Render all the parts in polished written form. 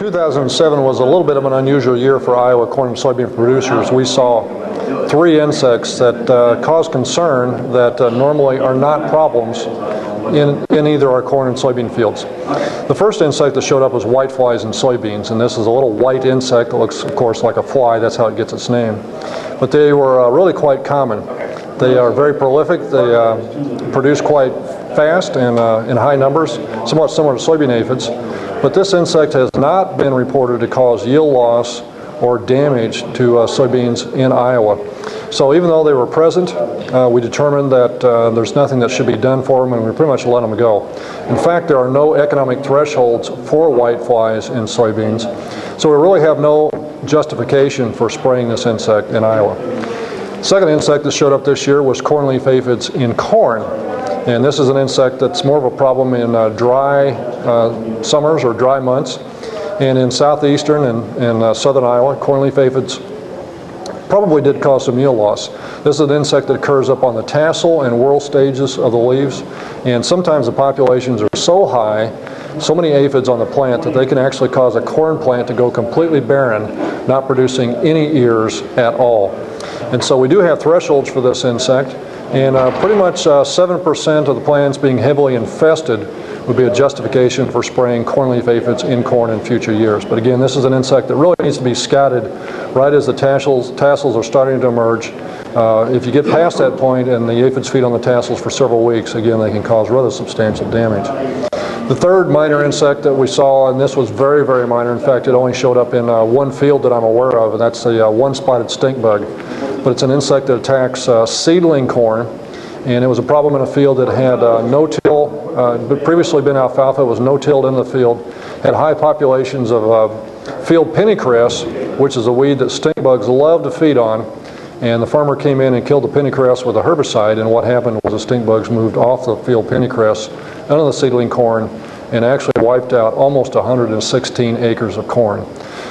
2007 was a little bit of an unusual year for Iowa corn and soybean producers. We saw three insects that cause concern that normally are not problems in either our corn and soybean fields. The first insect that showed up was whiteflies in soybeans, and this is a little white insect that looks, of course, like a fly. That's how it gets its name. But they were really quite common. They are very prolific. They produce quite fast and in high numbers, somewhat similar to soybean aphids. But this insect has not been reported to cause yield loss or damage to soybeans in Iowa. So even though they were present, we determined that there's nothing that should be done for them, and we pretty much let them go. In fact, there are no economic thresholds for whiteflies in soybeans, so we really have no justification for spraying this insect in Iowa. The second insect that showed up this year was cornleaf aphids in corn. And this is an insect that's more of a problem in dry summers or dry months. And in southeastern and southern Iowa, cornleaf aphids probably did cause some yield loss. This is an insect that occurs up on the tassel and whorl stages of the leaves. And sometimes the populations are so high, so many aphids on the plant, that they can actually cause a corn plant to go completely barren, not producing any ears at all. And so we do have thresholds for this insect. And pretty much 7% of the plants being heavily infested would be a justification for spraying cornleaf aphids in corn in future years. But again, this is an insect that really needs to be scouted right as the tassels are starting to emerge. If you get past that point and the aphids feed on the tassels for several weeks, again, they can cause rather substantial damage. The third minor insect that we saw, and this was very, very minor. In fact, it only showed up in one field that I'm aware of, and that's the one-spotted stink bug. But it's an insect that attacks seedling corn, and it was a problem in a field that had no-till, previously been alfalfa, was no-tilled in the field, had high populations of field pennycress, which is a weed that stink bugs love to feed on, and the farmer came in and killed the pennycress with a herbicide, and what happened was the stink bugs moved off the field pennycress onto the seedling corn and actually wiped out almost 116 acres of corn.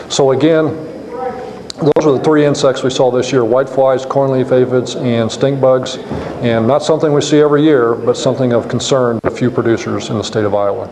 So again, those are the three insects we saw this year: whiteflies, cornleaf aphids, and stink bugs. And not something we see every year, but something of concern to a few producers in the state of Iowa.